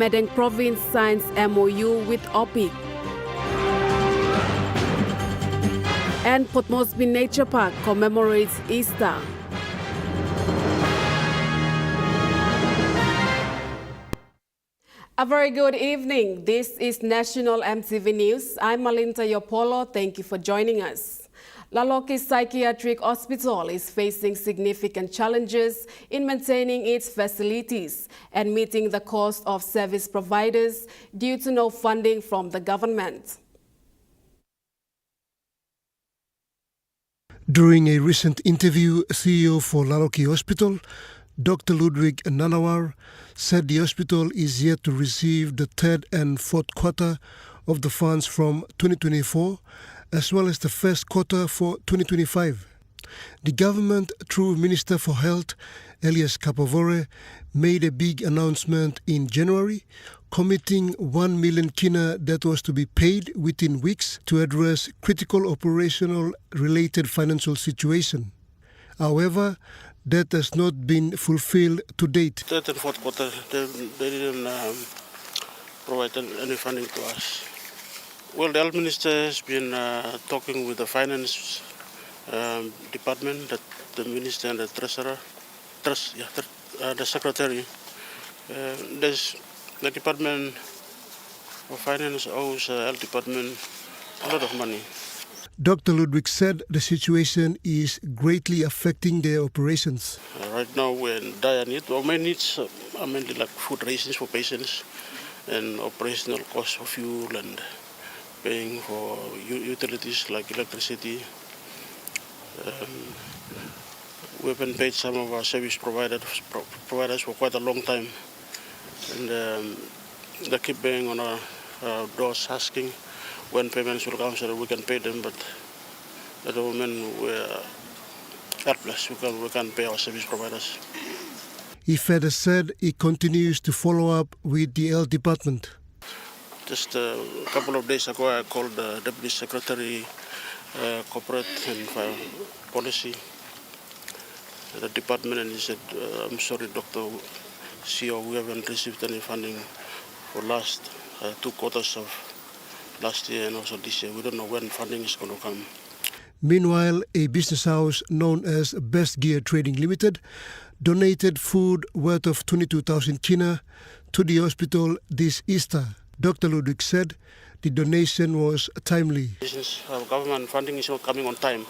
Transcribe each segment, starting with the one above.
Medang Province signs MOU with OPIC. And Port Moresby Nature Park commemorates Easter. A very good evening. This is National MTV News. I'm Malinta Yopolo. Thank you for joining us. Laroki Psychiatric Hospital is facing significant challenges in maintaining its facilities and meeting the cost of service providers due to no funding from the government. During a recent interview, CEO for Laroki Hospital, Dr. Ludwig Nanawar, said the hospital is yet to receive the third and fourth quarter of the funds from 2024, as well as the first quarter for 2025. The government, through Minister for Health, Elias Kapavore, made a big announcement in January, committing 1 million kina that was to be paid within weeks to address critical operational related financial situation. However, that has not been fulfilled to date. Third and fourth quarter, they didn't provide any funding to us. Well, the health minister has been talking with the finance department, the minister and the treasurer, the secretary. The Department of Finance owes the health department a lot of money. Dr. Ludwig said the situation is greatly affecting their operations. Right now we're in dire need. Our main needs are mainly like food rations for patients and operational costs for fuel and paying for utilities like electricity. We haven't paid some of our service providers for quite a long time. And they keep banging on our doors asking when payments will come so that we can pay them, but at the moment we're helpless. We can't pay our service providers. He further said he continues to follow up with the health department. Just a couple of days ago, I called the Deputy Secretary, Corporate and Policy, the department, and he said, I'm sorry, Dr. CEO, we haven't received any funding for last 2 quarters of last year and also this year. We don't know when funding is going to come. Meanwhile, a business house known as Best Gear Trading Limited donated food worth of 22,000 kina to the hospital this Easter. Dr. Ludwig said the donation was timely. Since government funding is not coming on time,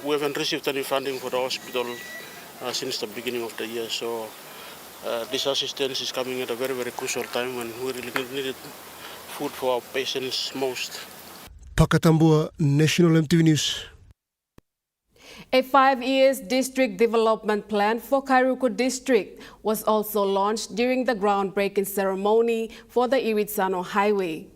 we haven't received any funding for the hospital since the beginning of the year. So this assistance is coming at a very, very crucial time when we really needed food for our patients most. Pakatambua, National MTV News. A 5-year district development plan for Kyuku district was also launched during the groundbreaking ceremony for the Iritsano Highway.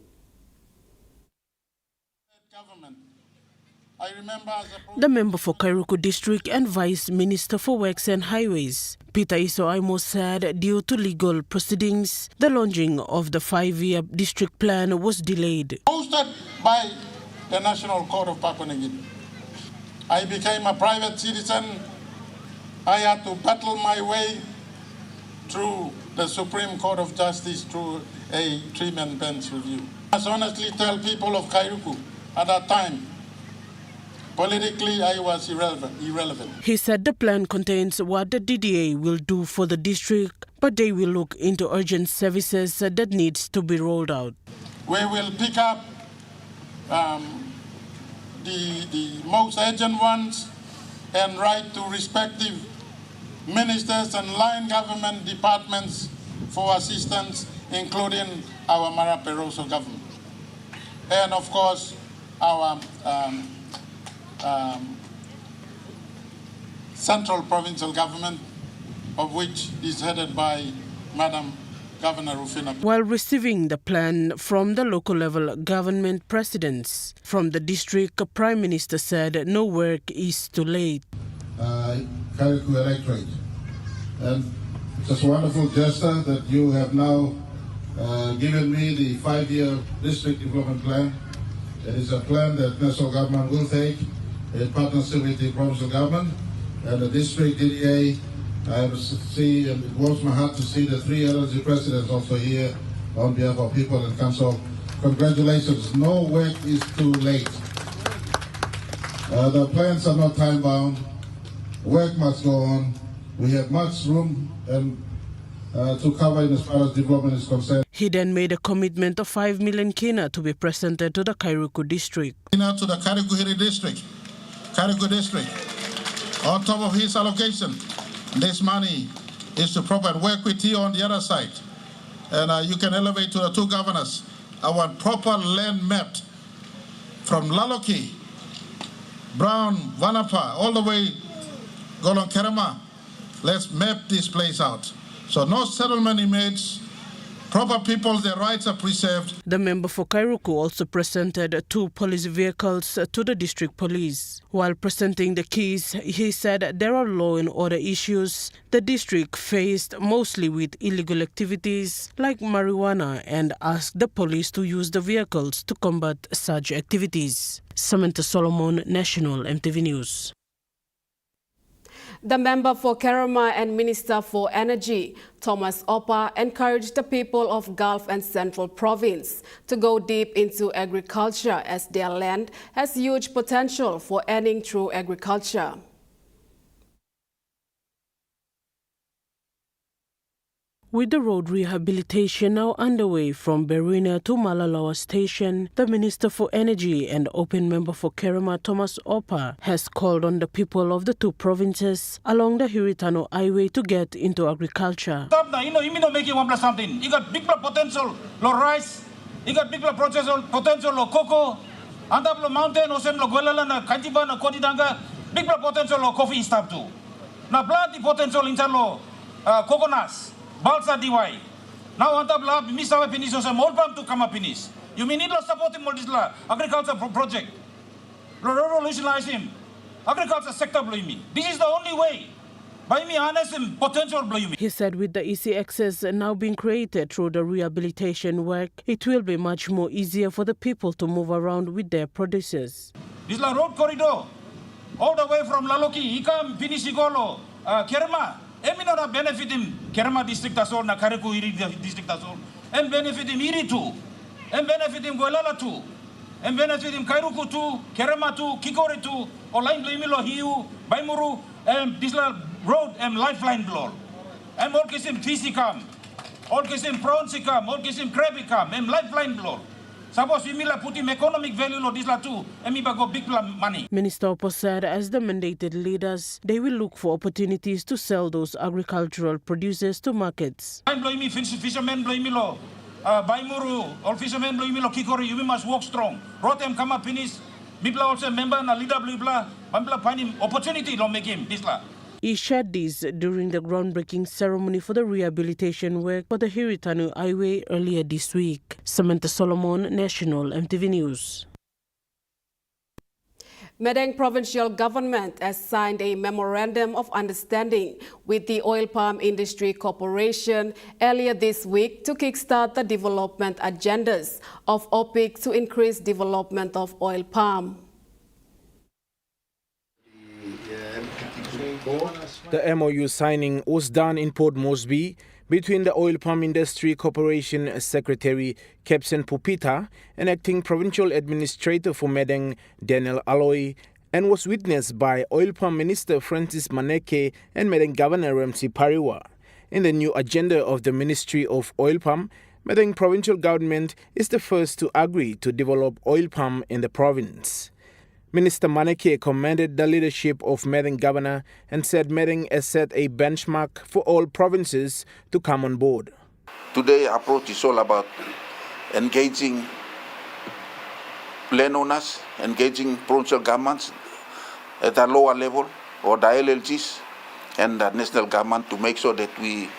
The member for Kyuku district and Vice Minister for Works and Highways, Peter Isoaimo, said due to legal proceedings, the launching of the 5-year district plan was delayed. Hosted by the National Court of Papua New Guinea. I became a private citizen. I had to battle my way through the Supreme Court of Justice through a 3-man bench review. I must honestly tell people of Kyuku at that time, politically, I was irrelevant. He said the plan contains what the DDA will do for the district, but they will look into urgent services that needs to be rolled out. We will pick up the most urgent ones and write to respective ministers and line government departments for assistance, including our Mara Peroso government. And of course, our central provincial government, of which is headed by Madam Governor Rufina. While receiving the plan from the local level government presidents, from the district, Prime Minister said no work is too late. Kyuku electorate. And it's a wonderful gesture that you have now given me the 5-year district development plan. It is a plan that national government will take in partnership with the provincial government and the district DDA I have to see, and it warms my heart to see the 3 LNG presidents also here on behalf of people in council. Congratulations. No work is too late. The plans are not time-bound. Work must go on. We have much room and to cover in as far as development is concerned. He then made a commitment of 5 million kina to be presented to the Kyuku district. Kina to the Kyuku district. On top of his allocation, this money is to proper work with you on the other side. And you can elevate to the 2 governors. I want proper land mapped from Laroki, Brown, Vanapa, all the way Golong Kerema. Let's map this place out. So no settlement image, proper people, their rights are preserved. The member for Kyuku also presented 2 police vehicles to the district police. While presenting the keys, he said there are law and order issues the district faced mostly with illegal activities like marijuana and asked the police to use the vehicles to combat such activities. Samantha Solomon, National MTV News. The member for Kerema and Minister for Energy, Thomas Opa, encouraged the people of Gulf and Central Province to go deep into agriculture as their land has huge potential for earning through agriculture. With the road rehabilitation now underway from Berina to Malalawa Station, the Minister for Energy and Open Member for Kerema, Thomas Opa, has called on the people of the 2 provinces along the Hiritano Highway to get into agriculture. Something. You got big potential, rice. You got big potential, cocoa. And the mountain, Osem, Guelala, Kantiba, Kodidanga, big potential, coffee stuff too. Now, blood potential in coconuts. Balsa DY. Now on top of Mr. Pinis or some old to come up Pinis. You mean need to support him agriculture project. Revolutionize him. Agriculture sector blame me. This is the only way. By me honest and potential blame me. He said with the easy access now being created through the rehabilitation work, it will be much more easier for the people to move around with their produces. This is the road corridor. All the way from Laroki, Ikam, Pinisigolo, Kerema. Eminora benefit him Kerema district as well, na Kariku district as well, and benefit him Iri too, and benefit him Guelala too, and benefit him Kairuku too, Kerema too, Kikori too, Olain Blamilo Hiu, Baimuru, and this road and lifeline blow. And all kisim Fisikam, all kisim Pronsikam, all kisim Krebikam, and lifeline blow. Suppose we put him economic value of this too, and we go big money. Minister Opo said as the mandated leaders, they will look for opportunities to sell those agricultural produces to markets. I'm blaming fishermen, blaming law. Baimuru, all fishermen, blaming law, Kikori, you must work strong. Rotem come up finish. Mibla also member na leader blah, Bambla find him opportunity to make him this la. He shared this during the groundbreaking ceremony for the rehabilitation work for the Hiritano Highway earlier this week. Samantha Solomon, National MTV News. Madang Provincial Government has signed a Memorandum of Understanding with the Oil Palm Industry Corporation earlier this week to kickstart the development agendas of OPIC to increase development of oil palm. The MOU signing was done in Port Moresby between the Oil Palm Industry Corporation Secretary Captain Pupita and Acting Provincial Administrator for Madang Daniel Aloy, and was witnessed by Oil Palm Minister Francis Maneke and Madang Governor Ramsey Pariwa. In the new agenda of the Ministry of Oil Palm, Madang Provincial Government is the first to agree to develop oil palm in the province. Minister Maneke commended the leadership of Madang Governor and said Madang has set a benchmark for all provinces to come on board. Today's approach is all about engaging landowners, engaging provincial governments at a lower level, or the LLGs and the national government, to make sure that we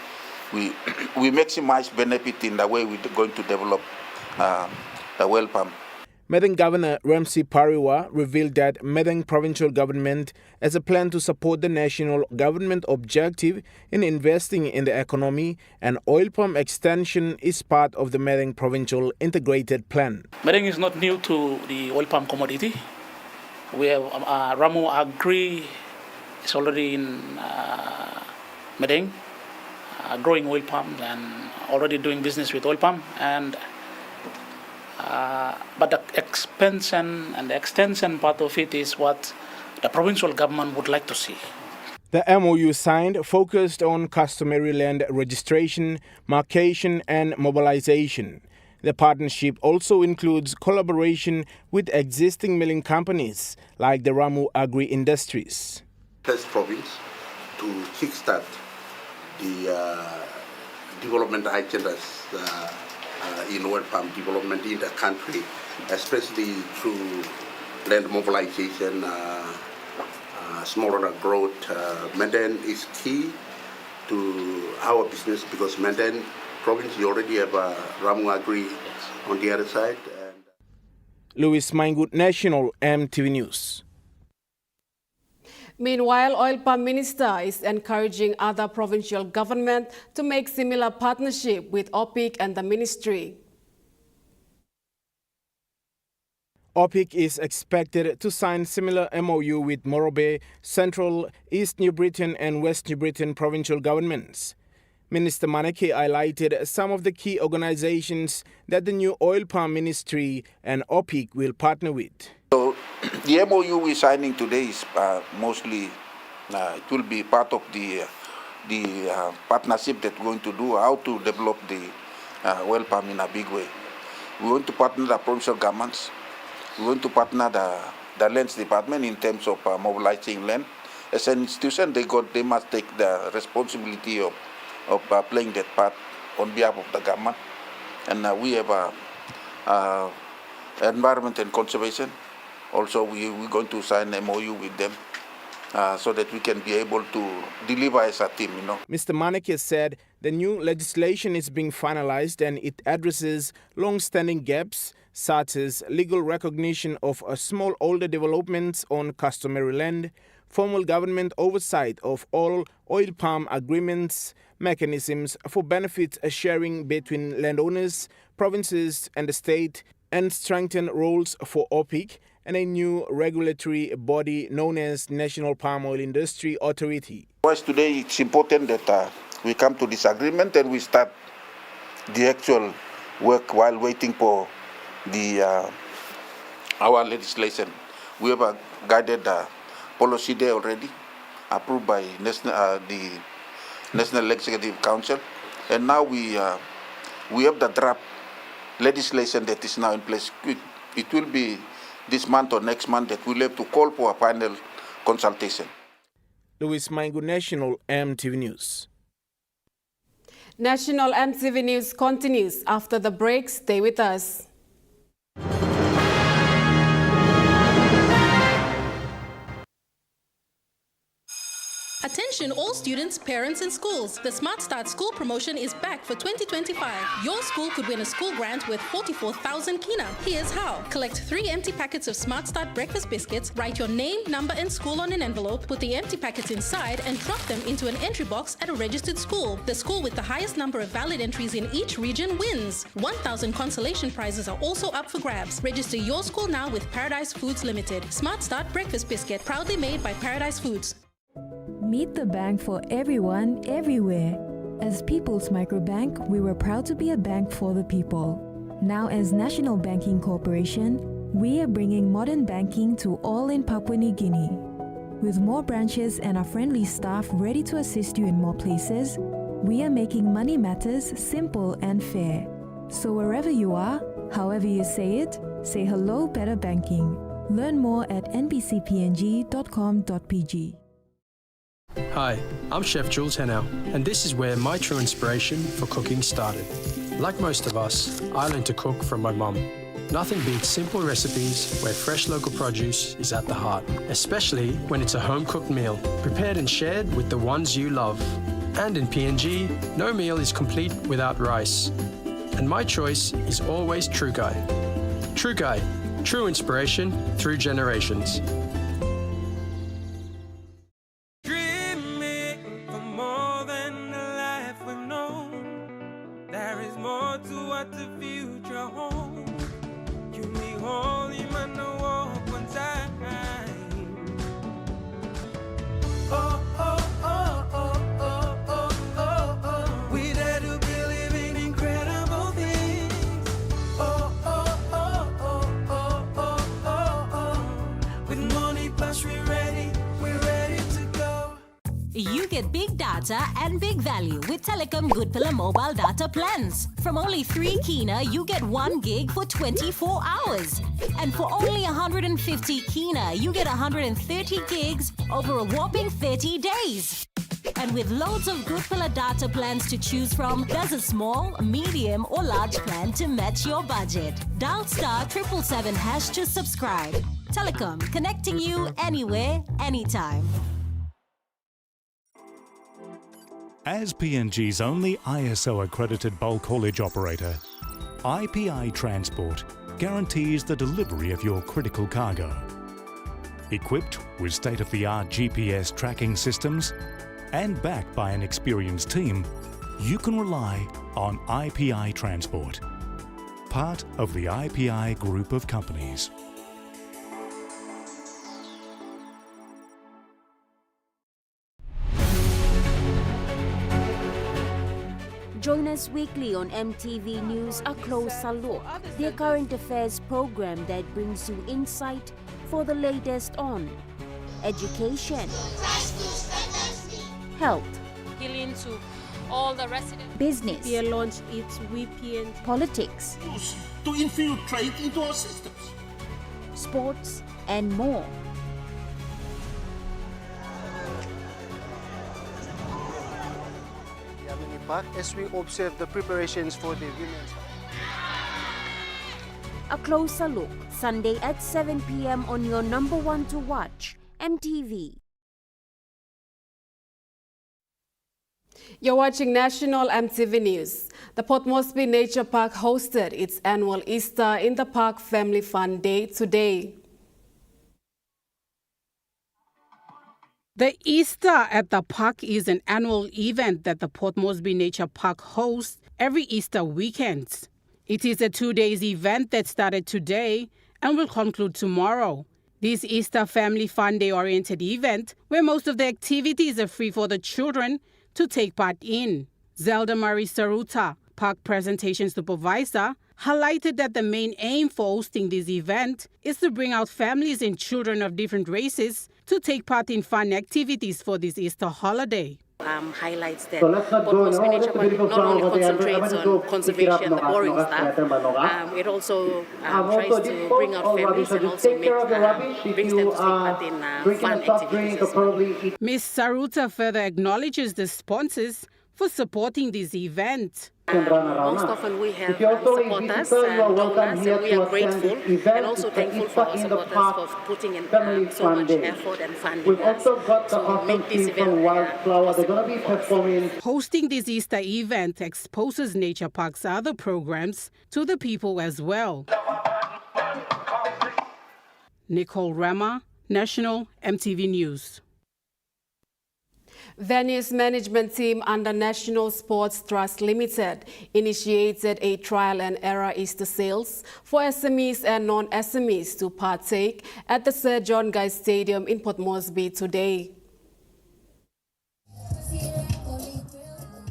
maximize benefit in the way we're going to develop the oil palm. Madang Governor Ramsey Pariwa revealed that Madang Provincial Government has a plan to support the national government objective in investing in the economy, and oil palm extension is part of the Madang Provincial Integrated Plan. Madang is not new to the oil palm commodity. We have Ramu Agri is already in Medeng, growing oil palm and already doing business with oil palm, and but the expansion and the extension part of it is what the provincial government would like to see. The MOU signed focused on customary land registration, marcation and mobilization. The partnership also includes collaboration with existing milling companies like the Ramu Agri Industries. First province to kickstart the development agendas in oil palm development in the country, especially through land mobilization, smaller growth. Menden is key to our business because Menden province, you already have Ramu Agri on the other side. Louis Maingut, National MTV News. Meanwhile, Oil Palm Minister is encouraging other provincial government to make similar partnership with OPIC and the ministry. OPIC is expected to sign similar MOU with Morobe, Central, East New Britain and West New Britain provincial governments. Minister Maneke highlighted some of the key organizations that the new oil palm ministry and OPIC will partner with. So the MOU we're signing today is mostly, it will be part of the partnership that we're going to do, how to develop the oil palm in a big way. We want to partner the provincial governments. We want to partner the lands department in terms of mobilizing land. As an institution, they must take the responsibility of playing that part on behalf of the government. And we have environment and conservation. Also, we're going to sign an MOU with them so that we can be able to deliver as a team, Mr. Maneke said the new legislation is being finalized and it addresses long-standing gaps such as legal recognition of smallholder developments on customary land, formal government oversight of all oil palm agreements, mechanisms for benefit sharing between landowners, provinces and the state, and strengthen roles for OPIC and a new regulatory body known as National Palm Oil Industry Authority. Today it's important that we come to this agreement and we start the actual work while waiting for our legislation. We have a guided policy there already, approved by the National Executive Council, and now we have the draft legislation that is now in place. It will be this month or next month that we'll have to call for a final consultation. Louis Maingu, National MTV News. National MTV News continues after the break. Stay with us. Attention all students, parents and schools. The Smart Start School promotion is back for 2025. Your school could win a school grant worth 44,000 kina. Here's how. Collect 3 empty packets of Smart Start breakfast biscuits, write your name, number and school on an envelope, put the empty packets inside and drop them into an entry box at a registered school. The school with the highest number of valid entries in each region wins. 1,000 consolation prizes are also up for grabs. Register your school now with Paradise Foods Limited. Smart Start breakfast biscuit, proudly made by Paradise Foods. Meet the bank for everyone, everywhere. As People's Microbank, we were proud to be a bank for the people. Now as National Banking Corporation, we are bringing modern banking to all in Papua New Guinea. With more branches and our friendly staff ready to assist you in more places, we are making money matters simple and fair. So wherever you are, however you say it, say hello better banking. Learn more at nbcpng.com.pg. Hi, I'm Chef Jules Hennau, and this is where my true inspiration for cooking started. Like most of us, I learned to cook from my mum. Nothing beats simple recipes where fresh local produce is at the heart, especially when it's a home-cooked meal, prepared and shared with the ones you love. And in PNG, no meal is complete without rice. And my choice is always True Guy. True Guy, true inspiration through generations. get big data and big value with Telecom Good Pillar mobile data plans. From only 3 kina, you get 1 gig for 24 hours. And for only 150 kina, you get 130 gigs over a whopping 30 days. And with loads of Good Pillar data plans to choose from, there's a small, medium or large plan to match your budget. Dial *777# to subscribe. Telecom, connecting you anywhere, anytime. As PNG's only ISO-accredited bulk haulage operator, IPI Transport guarantees the delivery of your critical cargo. Equipped with state-of-the-art GPS tracking systems and backed by an experienced team, you can rely on IPI Transport, part of the IPI group of companies. Join us weekly on MTV News, A Closer Look, their current affairs program that brings you insight for the latest on education, health, healing to all the residents. Business, We launched its VPN, politics, to infiltrate into our systems, sports, and more. As we observe the preparations for the women's. A Closer Look, Sunday at 7 p.m. on your number one to watch, MTV. You're watching National MTV News. The Port Moresby Nature Park hosted its annual Easter in the Park Family Fun Day today. The Easter at the Park is an annual event that the Port Moresby Nature Park hosts every Easter weekend. It is a 2-day event that started today and will conclude tomorrow. This Easter Family Fun Day-oriented event, where most of the activities are free for the children to take part in. Zelda Marie Saruta, Park Presentation Supervisor, highlighted that the main aim for hosting this event is to bring out families and children of different races to take part in fun activities for this Easter holiday. Highlights that Port Moresby Nature Park not only concentrates on conservation, the boring stuff, it also tries to bring out families and also brings them to take part in fun activities as well. Ms. Saruta further acknowledges the sponsors for supporting this event. Most often we have supporters and donors, and we are grateful and also thankful for our supporters for putting in so much effort and funding us to make this event possible. Hosting this Easter event exposes Nature Park's other programs to the people as well. Nicole Rama, National MTV News. Venice management team under National Sports Trust Limited initiated a trial and error Easter sales for SMEs and non-SMEs to partake at the Sir John Guy Stadium in Port Moresby today.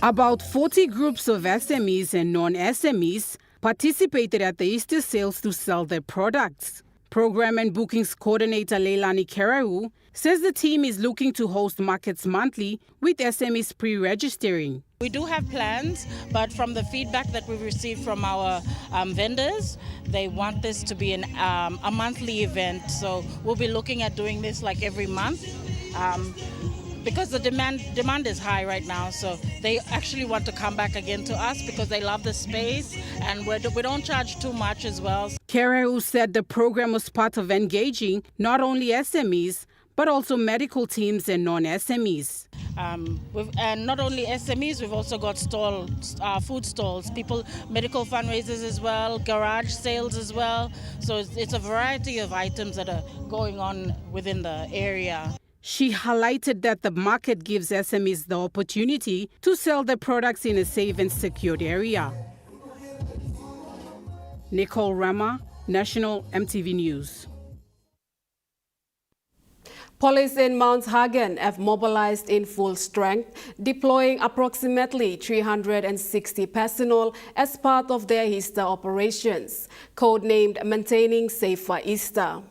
About 40 groups of SMEs and non-SMEs participated at the Easter sales to sell their products. Program and Bookings Coordinator Leilani Kerau says the team is looking to host markets monthly with SMEs pre-registering. We do have plans, but from the feedback that we've received from our vendors, they want this to be a monthly event. So we'll be looking at doing this like every month because the demand is high right now. So they actually want to come back again to us because they love the space and we don't charge too much as well. Kerau said the program was part of engaging not only SMEs, but also medical teams and non-SMEs. And not only SMEs, we've also got food stalls, medical fundraisers as well, garage sales as well. So it's a variety of items that are going on within the area. She highlighted that the market gives SMEs the opportunity to sell their products in a safe and secured area. Nicole Rama, National MTV News. Police in Mount Hagen have mobilized in full strength, deploying approximately 360 personnel as part of their Easter operations, codenamed Maintaining Safer Easter.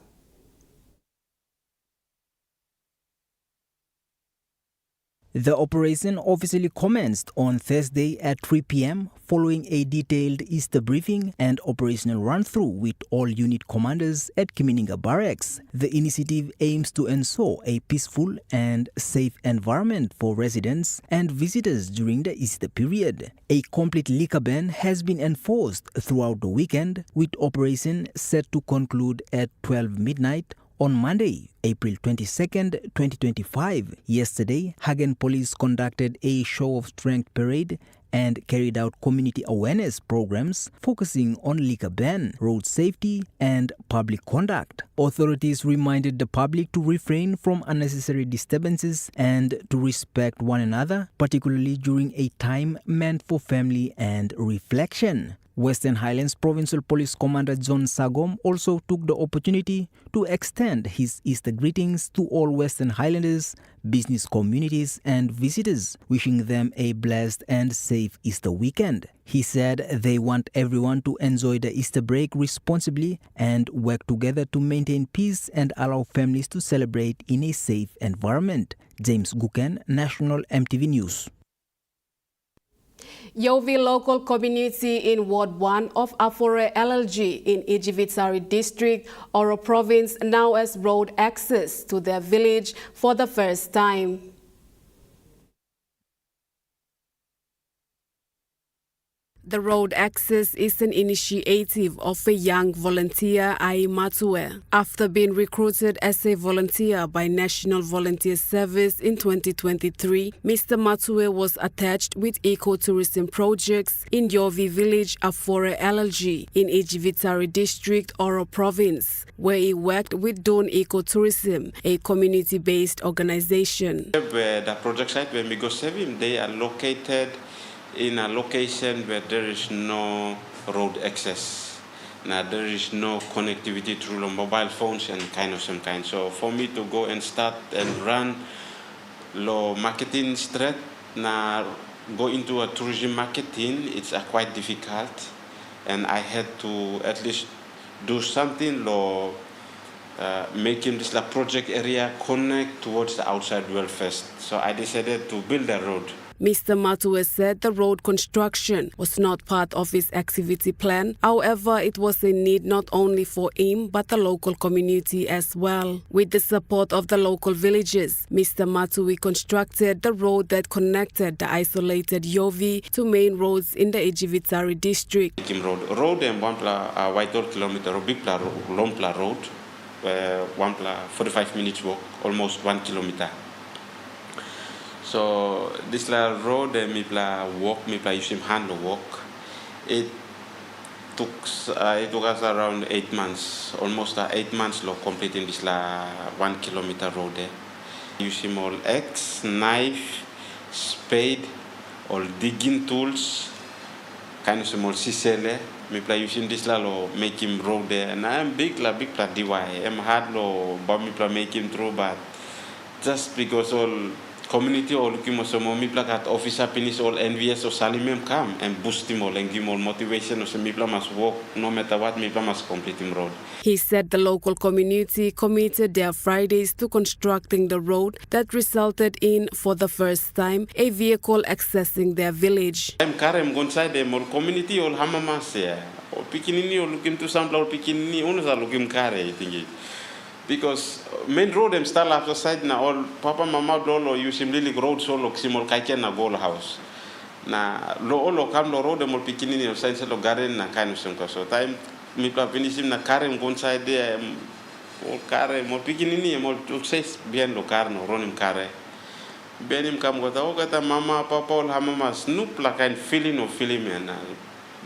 The operation officially commenced on Thursday at 3 p.m. following a detailed Easter briefing and operational run-through with all unit commanders at Kimininga Barracks. The initiative aims to ensure a peaceful and safe environment for residents and visitors during the Easter period. A complete liquor ban has been enforced throughout the weekend, with operation set to conclude at 12 midnight on Monday, April 22nd, 2025. Yesterday, Hagen Police conducted a show of strength parade and carried out community awareness programs focusing on liquor ban, road safety, and public conduct. Authorities reminded the public to refrain from unnecessary disturbances and to respect one another, particularly during a time meant for family and reflection. Western Highlands Provincial Police Commander John Sagom also took the opportunity to extend his Easter greetings to all Western Highlanders, business communities and visitors, wishing them a blessed and safe Easter weekend. He said they want everyone to enjoy the Easter break responsibly and work together to maintain peace and allow families to celebrate in a safe environment. James Guken, National MTV News. Yovi local community in Ward 1 of Afore LLG in Ijivitari district, Oro province, now has road access to their village for the first time. The road access is an initiative of a young volunteer, Ai Matue. After being recruited as a volunteer by National Volunteer Service in 2023, Mr. Matue was attached with ecotourism projects in Yovi village, Afore LLG, in Ijivitari district, Oro province, where he worked with Dawn Ecotourism, a community-based organization. The project site where we go save him, they are located in a location where there is no road access. Now there is no connectivity through the mobile phones and some kind. So for me to go and start and run low marketing street, now go into a tourism marketing, it's quite difficult. And I had to at least do something low, making this project area connect towards the outside world first. So I decided to build a road. Mr. Matue said the road construction was not part of his activity plan. However, it was a need not only for him but the local community as well. With the support of the local villages, Mr. Matue constructed the road that connected the isolated Yovi to main roads in the Ijivitari district. Road and 1 kilometer, big Lompla road, 45 minutes walk, almost 1 kilometer. So this road, me walk, me use him hand to walk. It took us around 8 months, almost 8 months completing this 1 kilometer road. Use him all axe, knife, spade, all digging tools, small sisele. Me use him this make him road there. And I'm big DY. I'm hard but me make him through, but just because all community or looking for some people at officer finish all NVS or Salimem come and boost him all and give more motivation or some people must walk no matter what, people must complete him road. He said the local community committed their Fridays to constructing the road that resulted in, for the first time, a vehicle accessing their village. I'm going inside them or community or hamamas or pikinini or looking to some or pikinini owners are looking carry thingy. Because main road them start after side na all papa mama dolo use him really road solo simol kaiken na goal house na lo kam lo road them all pikinini no sense lo garden na so time me pla finish him na carry go inside there all carry mo pikinini mo success bien lo car no ronim carry benim kam go ta mama papa all mama snoop la kind feeling of feeling na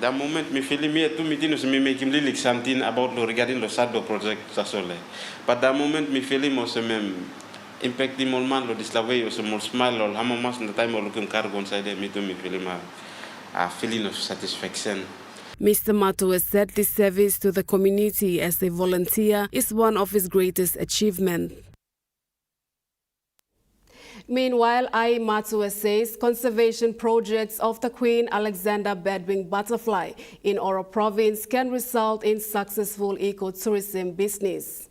the moment me feel me to me me make him really something about regarding the Sado project sasole. But the moment me feel him also impact him all man lo this way also more smile or how much the time or looking cargo inside me to me feel him a feeling of satisfaction. Mr. Matue said this service to the community as a volunteer is one of his greatest achievements. Meanwhile, Ai Matue says conservation projects of the Queen Alexander bedwing butterfly in Oro province can result in successful ecotourism business.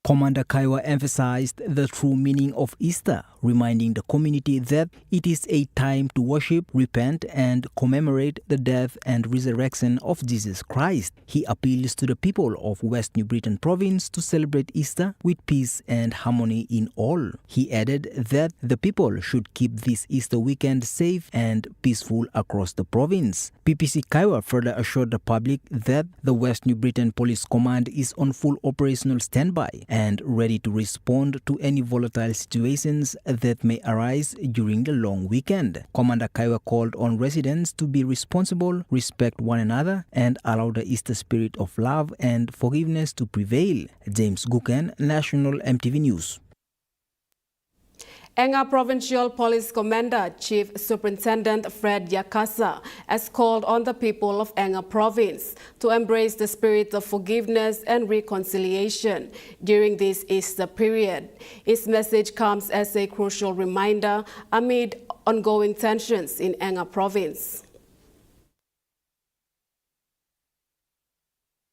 Commander Kaiwa emphasized the true meaning of Easter, reminding the community that it is a time to worship, repent, and commemorate the death and resurrection of Jesus Christ. He appeals to the people of West New Britain Province to celebrate Easter with peace and harmony in all. He added that the people should keep this Easter weekend safe and peaceful across the province. PPC Kaiwa further assured the public that the West New Britain Police Command is on full operational standby and ready to respond to any volatile situations that may arise during the long weekend. Commander Kaiwa called on residents to be responsible, respect one another, and allow the Easter spirit of love and forgiveness to prevail. James Guken, National MTV News. Anga Provincial Police Commander Chief Superintendent Fred Yakasa has called on the people of Anga Province to embrace the spirit of forgiveness and reconciliation during this Easter period. His message comes as a crucial reminder amid ongoing tensions in Anga Province.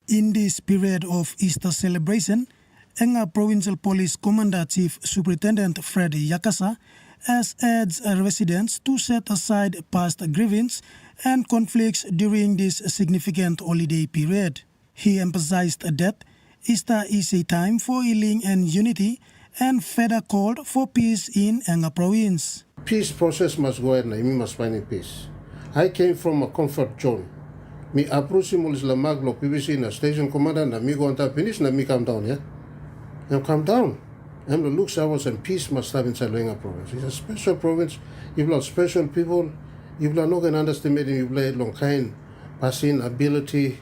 In this period of Easter celebration, Anga Provincial Police Commander Chief Superintendent Fred Yakasa has urged residents to set aside past grievance and conflicts during this significant holiday period. He emphasized that Easter is a time for healing and unity and further called for peace in Anga Province. Peace process must go ahead and we must find peace. I came from a comfort zone. Me approximulis la maglo PBC na station commander na mi go anta finish na mi come down, yeah? Now calm down. And the looks hours and peace must have inside Anga Province. It's a special province. You've got special people. You've got no can underestimate. You've got long kind, passing ability,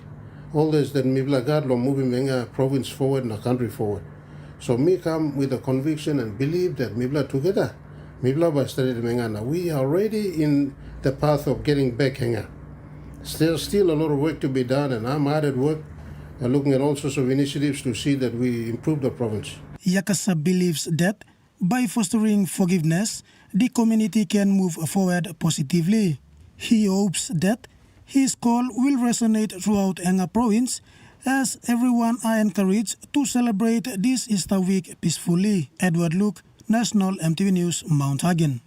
all this that we've got moving Anga Province forward and the country forward. So me come with a conviction and believe that we've got together. We've got by studying Anga. We are already in the path of getting back Anga. Still a lot of work to be done, and I'm hard at work. And looking at all sorts of initiatives to see that we improve the province. Yakasa believes that by fostering forgiveness, the community can move forward positively. He hopes that his call will resonate throughout Anga Province as everyone are encouraged to celebrate this Easter week peacefully. Edward Luke, National MTV News, Mount Hagen.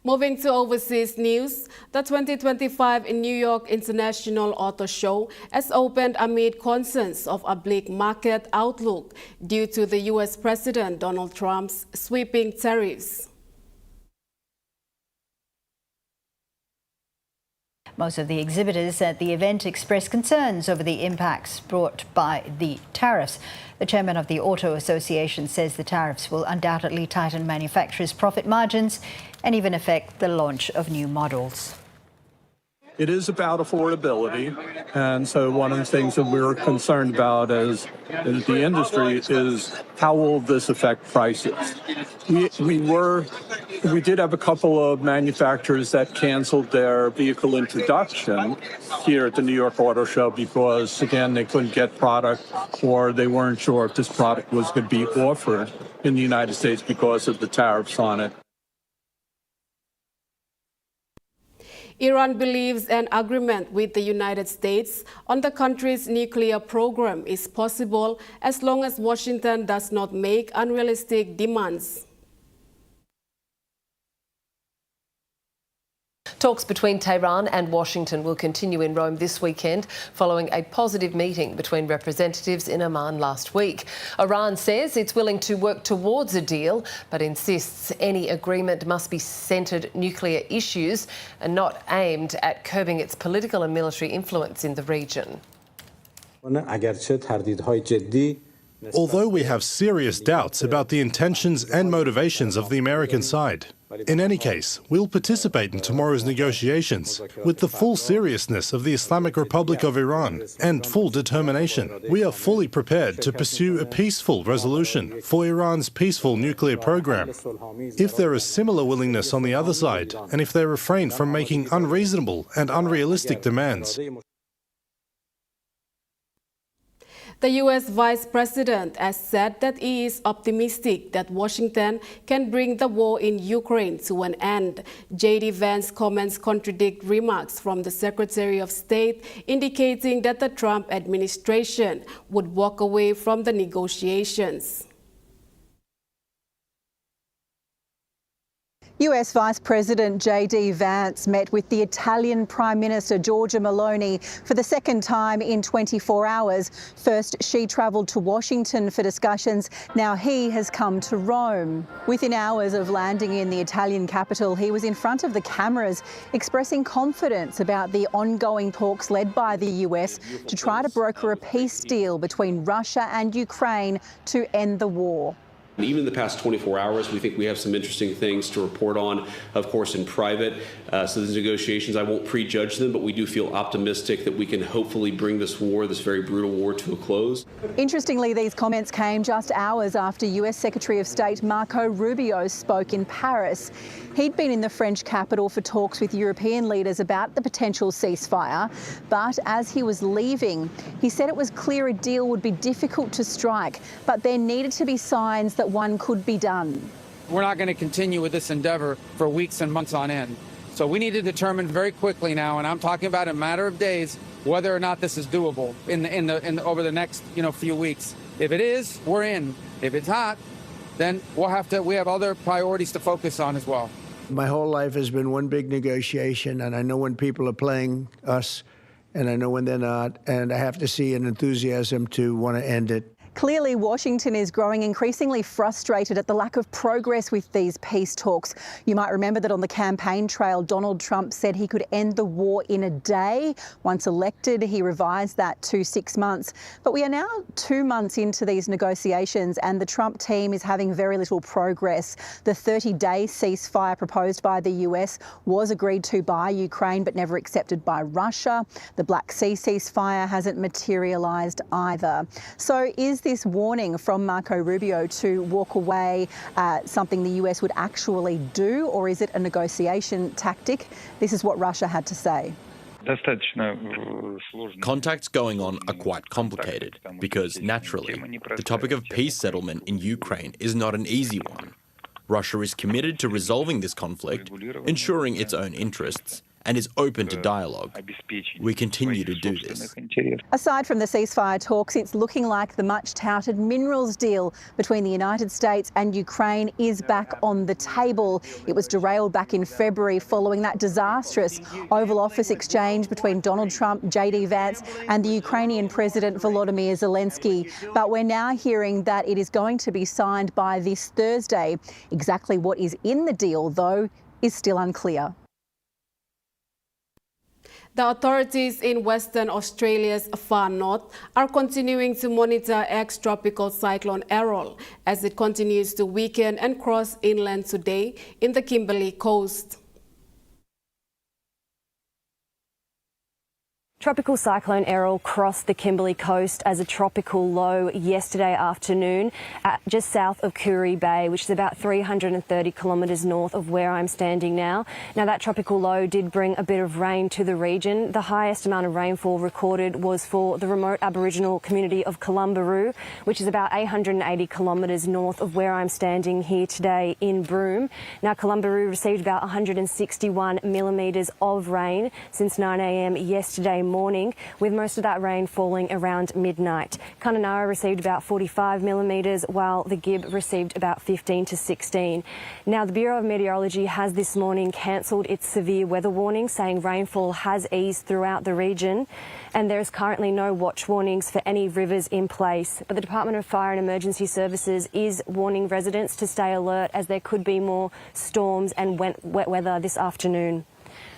Moving to overseas news, the 2025 New York International Auto Show has opened amid concerns of a bleak market outlook due to the U.S. President Donald Trump's sweeping tariffs. Most of the exhibitors at the event expressed concerns over the impacts brought by the tariffs. The chairman of the Auto Association says the tariffs will undoubtedly tighten manufacturers' profit margins and even affect the launch of new models. It is about affordability, and so one of the things that we're concerned about as the industry is how will this affect prices. We did have a couple of manufacturers that canceled their vehicle introduction here at the New York Auto Show because, again, they couldn't get product or they weren't sure if this product was going to be offered in the United States because of the tariffs on it. Iran believes an agreement with the United States on the country's nuclear program is possible as long as Washington does not make unrealistic demands. Talks between Tehran and Washington will continue in Rome this weekend following a positive meeting between representatives in Amman last week. Iran says it's willing to work towards a deal but insists any agreement must be centred nuclear issues and not aimed at curbing its political and military influence in the region. Although we have serious doubts about the intentions and motivations of the American side, in any case, we'll participate in tomorrow's negotiations with the full seriousness of the Islamic Republic of Iran and full determination. We are fully prepared to pursue a peaceful resolution for Iran's peaceful nuclear program. If there is similar willingness on the other side, and if they refrain from making unreasonable and unrealistic demands, The U.S. Vice President has said that he is optimistic that Washington can bring the war in Ukraine to an end. J.D. Vance's comments contradict remarks from the Secretary of State indicating that the Trump administration would walk away from the negotiations. US Vice President J.D. Vance met with the Italian Prime Minister Giorgia Meloni for the second time in 24 hours. First, she travelled to Washington for discussions. Now he has come to Rome. Within hours of landing in the Italian capital, he was in front of the cameras expressing confidence about the ongoing talks led by the US to try to broker a peace deal between Russia and Ukraine to end the war. Even in the past 24 hours, we think we have some interesting things to report on, of course, in private. So these negotiations, I won't prejudge them, but we do feel optimistic that we can hopefully bring this war, this very brutal war, to a close. Interestingly, these comments came just hours after US Secretary of State Marco Rubio spoke in Paris. He'd been in the French capital for talks with European leaders about the potential ceasefire, but as he was leaving, he said it was clear a deal would be difficult to strike, but there needed to be signs that one could be done. We're not going to continue with this endeavor for weeks and months on end. So we need to determine very quickly now, and I'm talking about a matter of days, whether or not this is doable over the next few weeks. If it is, we're in. If it's not, then we have other priorities to focus on as well. My whole life has been one big negotiation, and I know when people are playing us, and I know when they're not, and I have to see an enthusiasm to want to end it. Clearly, Washington is growing increasingly frustrated at the lack of progress with these peace talks. You might remember that on the campaign trail, Donald Trump said he could end the war in a day. Once elected, he revised that to 6 months. But we are now 2 months into these negotiations and the Trump team is having very little progress. The 30-day ceasefire proposed by the US was agreed to by Ukraine but never accepted by Russia. The Black Sea ceasefire hasn't materialised either. So is this warning from Marco Rubio to walk away something the US would actually do, or is it a negotiation tactic? This is what Russia had to say. Contacts going on are quite complicated because, naturally, the topic of peace settlement in Ukraine is not an easy one. Russia is committed to resolving this conflict, ensuring its own interests, and is open to dialogue. We continue to do this. Aside from the ceasefire talks, it's looking like the much-touted minerals deal between the United States and Ukraine is back on the table. It was derailed back in February following that disastrous Oval Office exchange between Donald Trump, J.D. Vance and the Ukrainian President Volodymyr Zelensky. But we're now hearing that it is going to be signed by this Thursday. Exactly what is in the deal, though, is still unclear. The authorities in Western Australia's far north are continuing to monitor ex-tropical cyclone Errol as it continues to weaken and cross inland today in the Kimberley coast. Tropical cyclone Errol crossed the Kimberley coast as a tropical low yesterday afternoon just south of Koori Bay, which is about 330 kilometres north of where I'm standing now. Now, that tropical low did bring a bit of rain to the region. The highest amount of rainfall recorded was for the remote Aboriginal community of Columbaroo, which is about 880 kilometres north of where I'm standing here today in Broome. Now, Columbaroo received about 161 millimetres of rain since 9 a.m. yesterday morning, with most of that rain falling around midnight. Kununurra received about 45 millimetres, while the Gib received about 15 to 16. Now, the Bureau of Meteorology has this morning cancelled its severe weather warning, saying rainfall has eased throughout the region, and there is currently no watch warnings for any rivers in place. But the Department of Fire and Emergency Services is warning residents to stay alert as there could be more storms and wet weather this afternoon.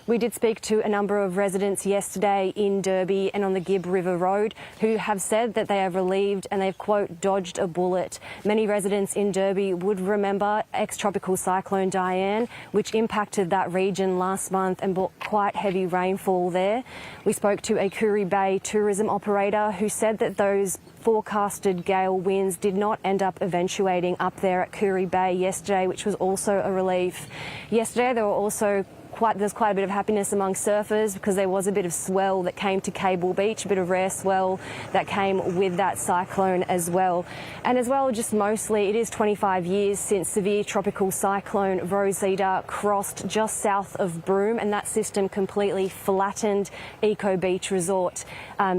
We did speak to a number of residents yesterday in Derby and on the Gib River Road who have said that they are relieved and they've, quote, dodged a bullet. Many residents in Derby would remember ex-tropical cyclone Diane, which impacted that region last month and brought quite heavy rainfall there. We spoke to a Koori Bay tourism operator who said that those forecasted gale winds did not end up eventuating up there at Koori Bay yesterday, which was also a relief. Yesterday there were also there's quite a bit of happiness among surfers because there was a bit of swell that came to Cable Beach, a bit of rare swell that came with that cyclone as well. And as well, just mostly, it is 25 years since severe tropical cyclone Rosita crossed just south of Broome, and that system completely flattened Eco Beach Resort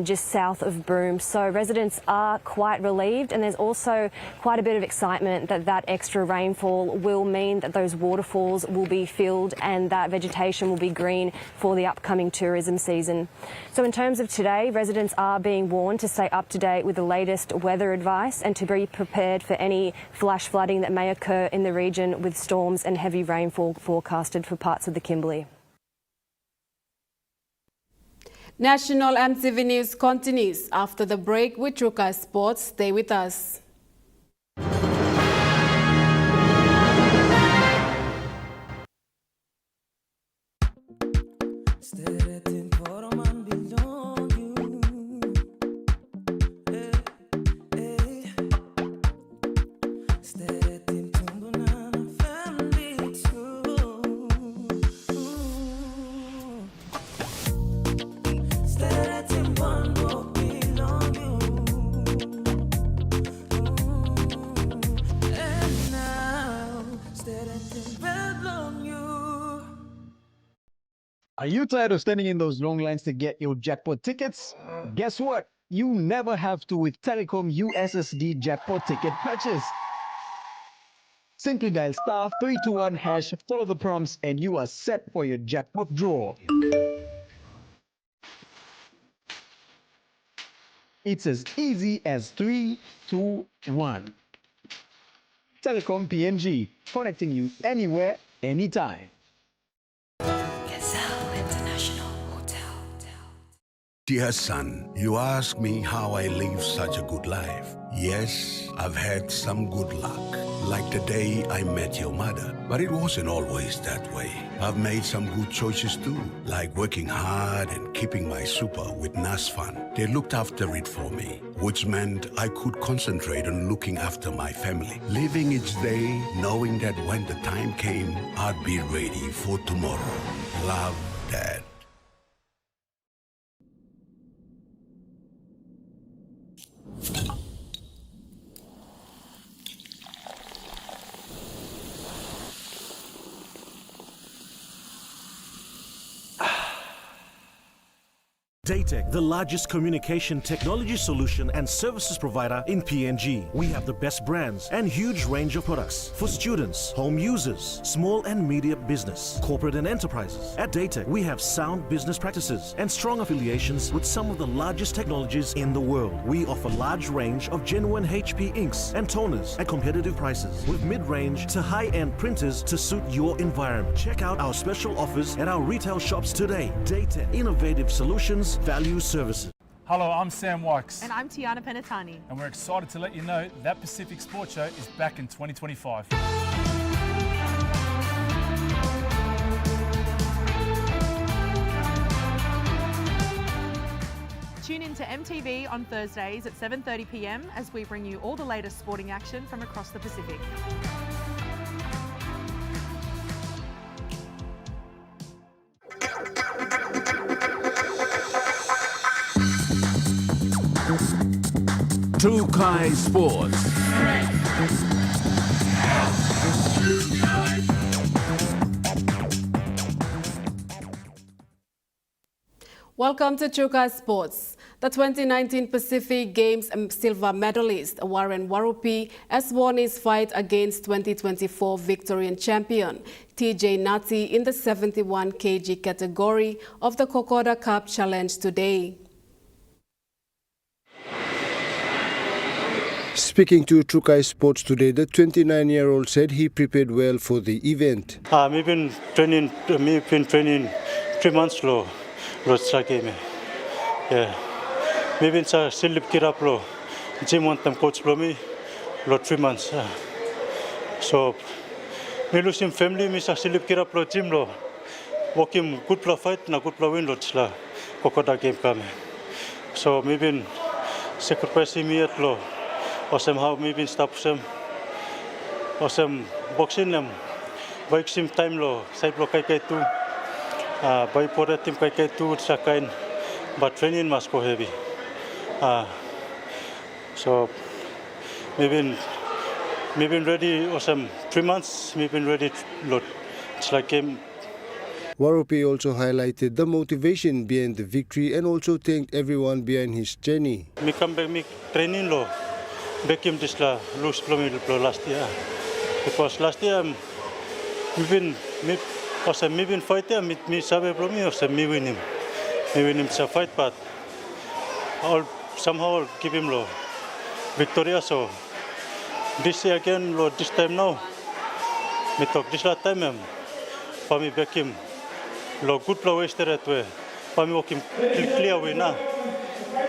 just south of Broome. So residents are quite relieved, and there's also quite a bit of excitement that that extra rainfall will mean that those waterfalls will be filled and that vegetation will be green for the upcoming tourism season. So in terms of today, residents are being warned to stay up to date with the latest weather advice and to be prepared for any flash flooding that may occur in the region with storms and heavy rainfall forecasted for parts of the Kimberley. National MTV News continues after the break with Trukai Sports. Stay with us. Are you tired of standing in those long lines to get your jackpot tickets? Guess what? You never have to with Telecom USSD jackpot ticket purchase. Simply dial *321#, follow the prompts, and you are set for your jackpot draw. It's as easy as 3, 2, 1. Telecom PNG, connecting you anywhere, anytime. Dear son, you ask me how I live such a good life. Yes, I've had some good luck, like the day I met your mother. But it wasn't always that way. I've made some good choices too, like working hard and keeping my super with NASFAN. They looked after it for me, which meant I could concentrate on looking after my family. Living each day, knowing that when the time came, I'd be ready for tomorrow. Love, Dad. Daytech, the largest communication technology solution and services provider in PNG. We have the best brands and huge range of products for students, home users, small and medium business, corporate and enterprises. At Daytech, we have sound business practices and strong affiliations with some of the largest technologies in the world. We offer large range of genuine HP inks and toners at competitive prices with mid-range to high-end printers to suit your environment. Check out our special offers at our retail shops today. Daytech, innovative solutions, value services. Hello, I'm Sam Wykes. And I'm Tiana Penatani. And we're excited to let you know that Pacific Sports Show is back in 2025. Tune in to MTV on Thursdays at 7:30 p.m. as we bring you all the latest sporting action from across the Pacific. Trukai Sports. Welcome to Trukai Sports. The 2019 Pacific Games silver medalist Warren Warupi has won his fight against 2024 Victorian champion TJ Nati in the 71 kg category of the Kokoda Cup challenge today. Speaking to Trukai Sports today, the 29-year-old said he prepared well for the event. I've been training 3 months lo game. Yeah. We've been still keep up lo gym one time coach lo me lo 3 months. So me losing family me still keep up lo gym lo walking good pro fight na good pro win lo la Kokoda game kame. So me been sacrificing me at lo. Or somehow maybe stop some or some boxing them. Work some time lo, side lo kai kai tu. By for team kai tu sakain, but training must go heavy. So maybe ready or some 3 months. Maybe ready lot. It's like game. Laroki also highlighted the motivation behind the victory and also thanked everyone behind his journey. Me come back me training lo. Back him this la lose last year. Because last year we've been fighting. Me sabe pro me or me win him. Me win him a fight, but somehow give him lo victoria. So this year again lo this time now. Me talk this last time for me back him. Lo good flow wasted that way. For me walk him clear way now.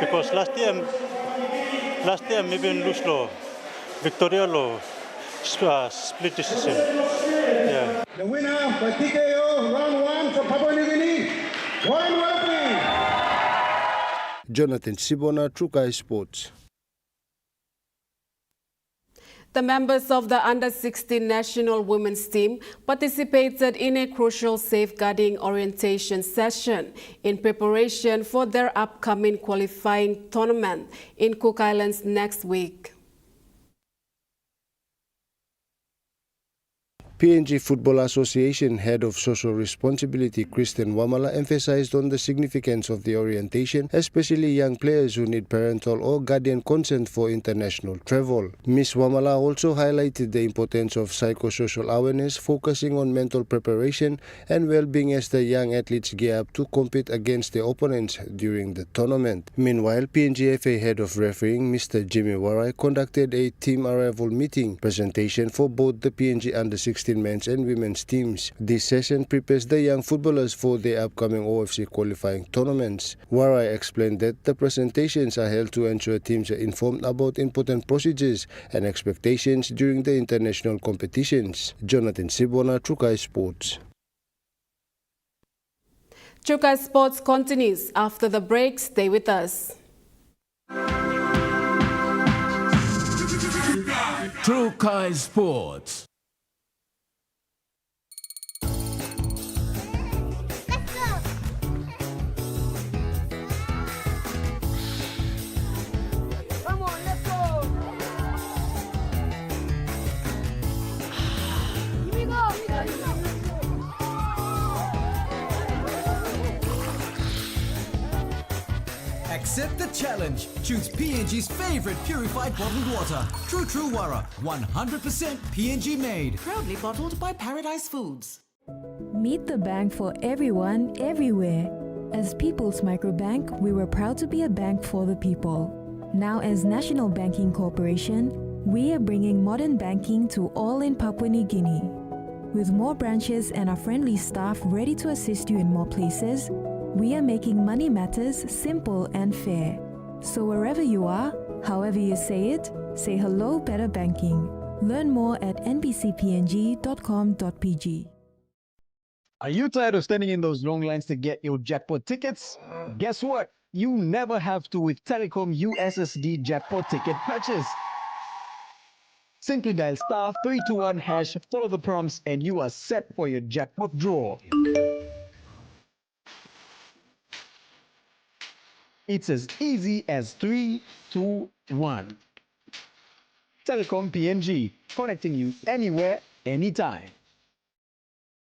Because last year maybe lose lo Victoria lo split decision. Yeah. The winner by TKO round 1 for Papua New Guinea, Warren Welty. Jonathan Sibona, Trukai Sports. The members of the Under-16 national women's team participated in a crucial safeguarding orientation session in preparation for their upcoming qualifying tournament in Cook Islands next week. PNG Football Association Head of Social Responsibility Kristen Wamala emphasized on the significance of the orientation, especially young players who need parental or guardian consent for international travel. Ms. Wamala also highlighted the importance of psychosocial awareness, focusing on mental preparation and well-being as the young athletes gear up to compete against their opponents during the tournament. Meanwhile, PNGFA Head of Refereeing Mr. Jimmy Warai conducted a team arrival meeting presentation for both the PNG Under-16 men's and women's teams. This session prepares the young footballers for their upcoming OFC qualifying tournaments. Warai explained that the presentations are held to ensure teams are informed about important procedures and expectations during the international competitions. Jonathan Sibona, Trukai Sports. Trukai Sports continues after the break. Stay with us. Trukai Sports. Accept the challenge. Choose PNG's favorite purified bottled water. True Wara, 100% PNG made. Proudly bottled by Paradise Foods. Meet the bank for everyone, everywhere. As People's Microbank, we were proud to be a bank for the people. Now as National Banking Corporation, we are bringing modern banking to all in Papua New Guinea. With more branches and our friendly staff ready to assist you in more places, we are making money matters simple and fair. So wherever you are, however you say it, say hello better banking. Learn more at nbcpng.com.pg. Are you tired of standing in those long lines to get your jackpot tickets? Guess what? You never have to with Telecom USSD jackpot ticket purchase. Simply dial *321#, follow the prompts, and you are set for your jackpot draw. It's as easy as 3, 2, 1. Telecom PNG, connecting you anywhere, anytime.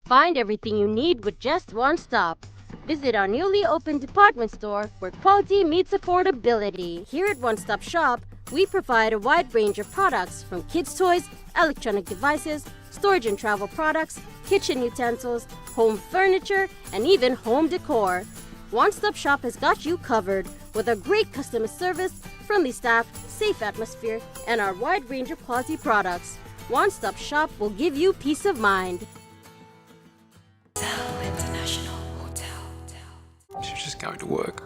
Find everything you need with just one stop. Visit our newly opened department store where quality meets affordability. Here at One Stop Shop, we provide a wide range of products from kids' toys, electronic devices, storage and travel products, kitchen utensils, home furniture, and even home decor. One Stop Shop has got you covered with a great customer service, friendly staff, safe atmosphere, and our wide range of quality products. One Stop Shop will give you peace of mind. International Hotel. She's just going to work.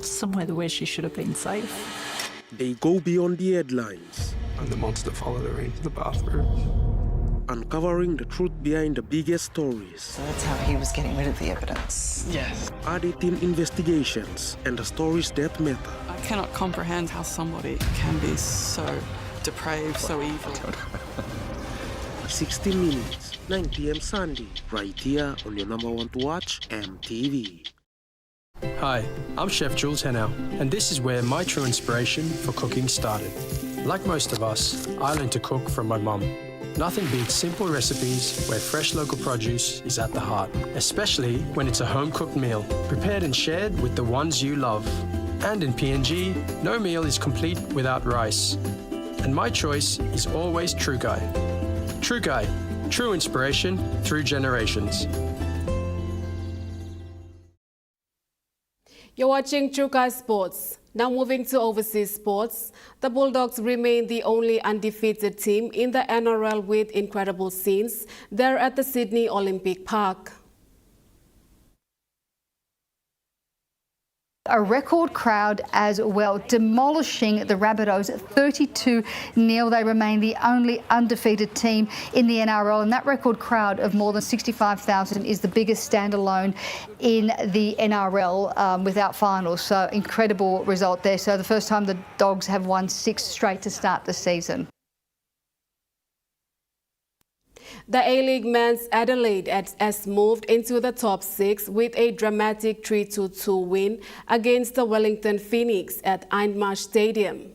Somewhere where she should have been safe. They go beyond the headlines. And the monster followed her into the bathroom. Uncovering the truth behind the biggest stories. So that's how he was getting rid of the evidence. Yes. Added-in investigations and the stories that matter. I cannot comprehend how somebody can be so depraved, so evil. 60 minutes, 9 p.m. Sunday, right here on your number one to watch, MTV. Hi, I'm Chef Jules Henao, and this is where my true inspiration for cooking started. Like most of us, I learned to cook from my mum. Nothing beats simple recipes where fresh local produce is at the heart, especially when it's a home-cooked meal, prepared and shared with the ones you love. And in PNG, no meal is complete without rice. And my choice is always True Guy. True Guy, true inspiration through generations. You're watching True Guy Sports. Now moving to overseas sports, the Bulldogs remain the only undefeated team in the NRL with incredible scenes there at the Sydney Olympic Park. A record crowd as well, demolishing the Rabbitohs 32-0. They remain the only undefeated team in the NRL, and that record crowd of more than 65,000 is the biggest standalone in the NRL without finals. So incredible result there. So the first time the Dogs have won 6 straight to start the season. The ALeague men's Adelaide has moved into the top 6 with a dramatic 3-2 win against the Wellington Phoenix at Hindmarsh Stadium.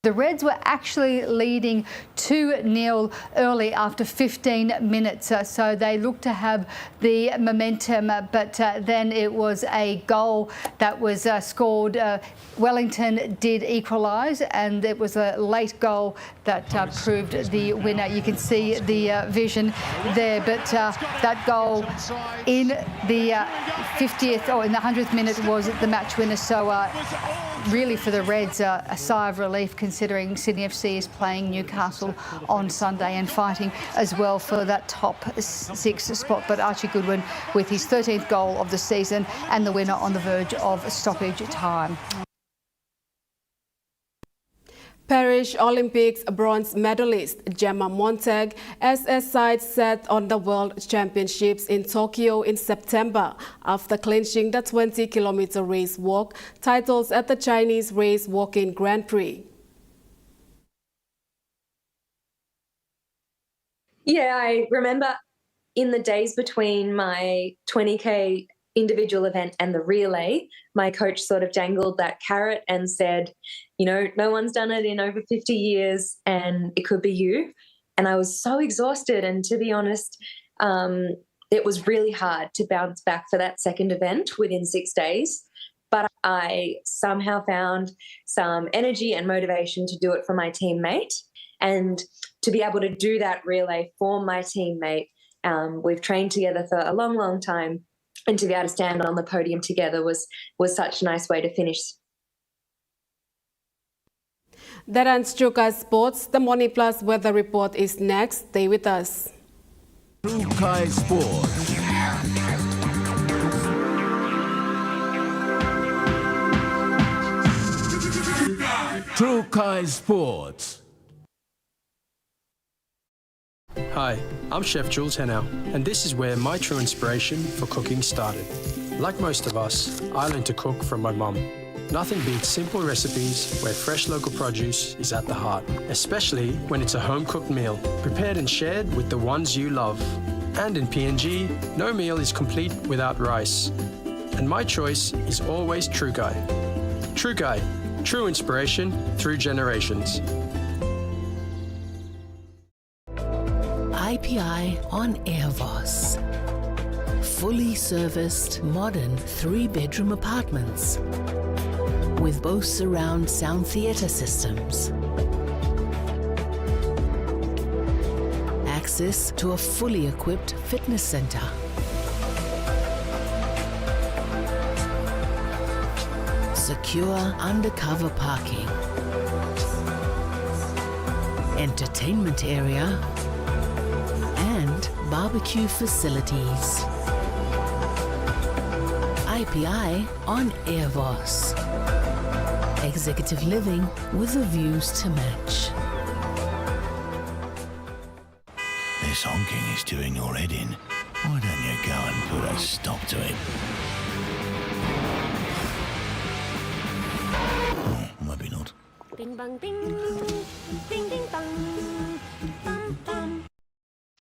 The Reds were actually leading 2-0 early after 15 minutes, so they looked to have the momentum, but then it was a goal that was scored. Wellington did equalise, and it was a late goal that proved the winner. You can see the vision there, but that goal in the 50th or in the 100th minute was the match winner. So really for the Reds, a sigh of relief considering Sydney FC is playing Newcastle on Sunday and fighting as well for that top 6 spot. But Archie Goodwin with his 13th goal of the season and the winner on the verge of stoppage time. Paris Olympics bronze medalist Gemma Montag has her sights set on the World Championships in Tokyo in September after clinching the 20-kilometer race walk titles at the Chinese Race Walking Grand Prix. Yeah, I remember in the days between my 20K individual event and the relay, my coach sort of dangled that carrot and said, you know, no one's done it in over 50 years and it could be you. And I was so exhausted. And to be honest, it was really hard to bounce back for that second event within 6 days. But I somehow found some energy and motivation to do it for my teammate. And to be able to do that relay for my teammate, we've trained together for a long, long time. And to be able to stand on the podium together was such a nice way to finish. That ends True Guy Sports. The Money Plus weather report is next. Stay with us. True Guy Sports. True Guy Sports. Hi, I'm Chef Jules Henao, and this is where my true inspiration for cooking started. Like most of us, I learned to cook from my mum. Nothing beats simple recipes where fresh local produce is at the heart, especially when it's a home-cooked meal, prepared and shared with the ones you love. And in PNG, no meal is complete without rice. And my choice is always True Guy. True Guy, true inspiration through generations. IPI on Airvos. Fully serviced, modern 3-bedroom apartments with both surround sound theatre systems. Access to a fully equipped fitness centre. Secure undercover parking. Entertainment area and barbecue facilities. IPI on Airvos. Executive living with the views to match. This honking is doing your head in. Why don't you go and put a stop to it? Oh, maybe not. Bing bang bing, ding ding dong.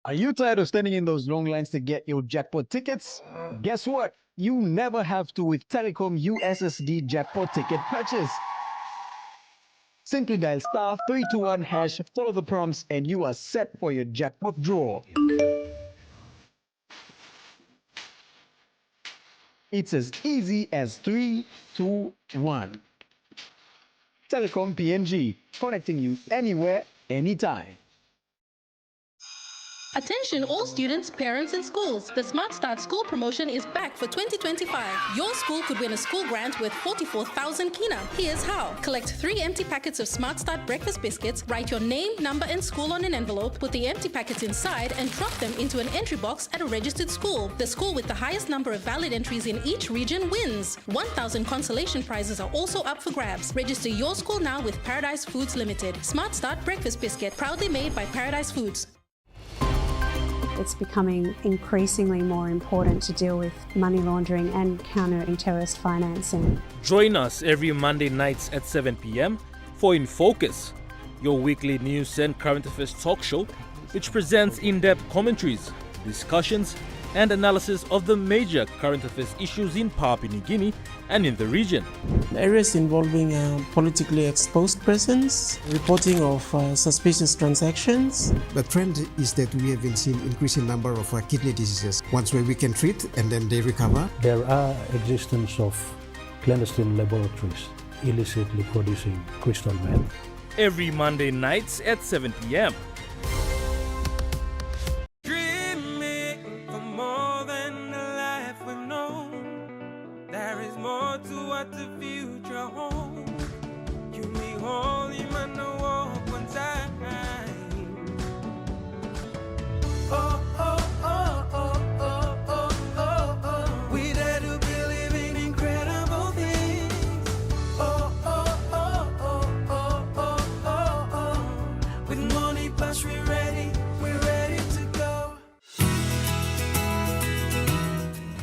Are you tired of standing in those long lines to get your jackpot tickets? Guess what? You never have to with Telecom USSD jackpot ticket purchase. Simply dial *321#, follow the prompts, and you are set for your jackpot draw. It's as easy as 3, 2, 1. Telecom PNG, connecting you anywhere, anytime. Attention all students, parents and schools. The Smart Start School promotion is back for 2025. Your school could win a school grant worth 44,000 kina. Here's how. Collect 3 empty packets of Smart Start breakfast biscuits, write your name, number and school on an envelope, put the empty packets inside and drop them into an entry box at a registered school. The school with the highest number of valid entries in each region wins. 1,000 consolation prizes are also up for grabs. Register your school now with Paradise Foods Limited. Smart Start breakfast biscuit, proudly made by Paradise Foods. It's becoming increasingly more important to deal with money laundering and countering terrorist financing. Join us every Monday nights at 7 p.m. for In Focus, your weekly news and current affairs talk show, which presents in-depth commentaries, discussions, and analysis of the major current affairs issues in Papua New Guinea and in the region. Areas involving politically exposed persons, reporting of suspicious transactions. The trend is that we have been seeing increasing number of kidney diseases. Ones where we can treat and then they recover. There are existence of clandestine laboratories illicitly producing crystal meth. Every Monday nights at 7 p.m.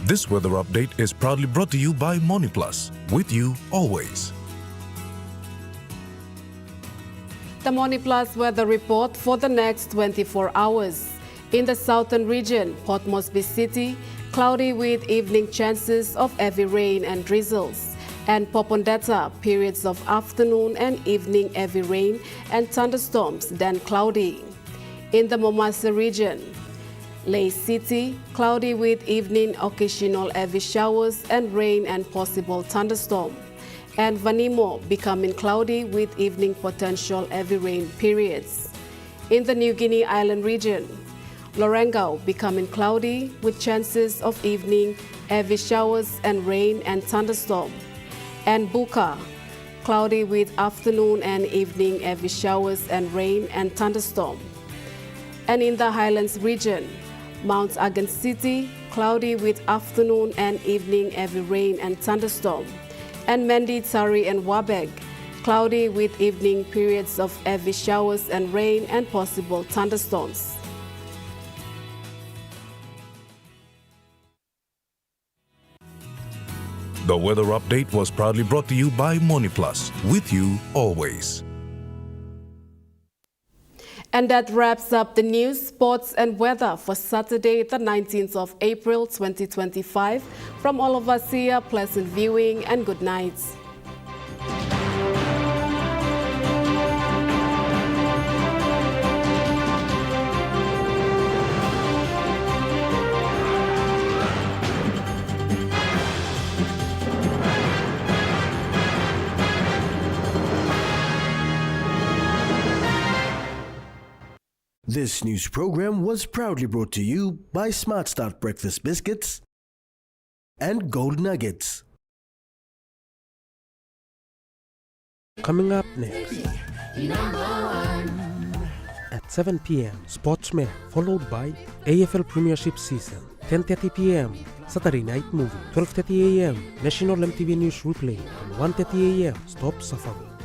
This weather update is proudly brought to you by Money Plus, with you always. The Money Plus weather report for the next 24 hours. In the southern region, Port Moresby City, cloudy with evening chances of heavy rain and drizzles. And Popondetta, periods of afternoon and evening heavy rain and thunderstorms, then cloudy. In the Momasa region, Lae City, cloudy with evening occasional heavy showers and rain and possible thunderstorm. And Vanimo becoming cloudy with evening potential heavy rain periods. In the New Guinea Island region, Lorengau becoming cloudy with chances of evening heavy showers and rain and thunderstorm. And Buka, cloudy with afternoon and evening heavy showers and rain and thunderstorm. And in the Highlands region, Mount Agan City, cloudy with afternoon and evening heavy rain and thunderstorm. And Mendi, Tari and Wabeg, cloudy with evening periods of heavy showers and rain and possible thunderstorms. The weather update was proudly brought to you by Money Plus, with you always. And that wraps up the news, sports and weather for Saturday, the 19th of April 2025. From all of us here, pleasant viewing and good night. This news program was proudly brought to you by Smart Start Breakfast Biscuits and Gold Nuggets. Coming up next at 7 p.m. Sportsman, followed by AFL Premiership Season. 10:30 p.m. Saturday Night Movie. 12:30 a.m. National MTV News Replay. And 1:30 a.m. Stop Suffering.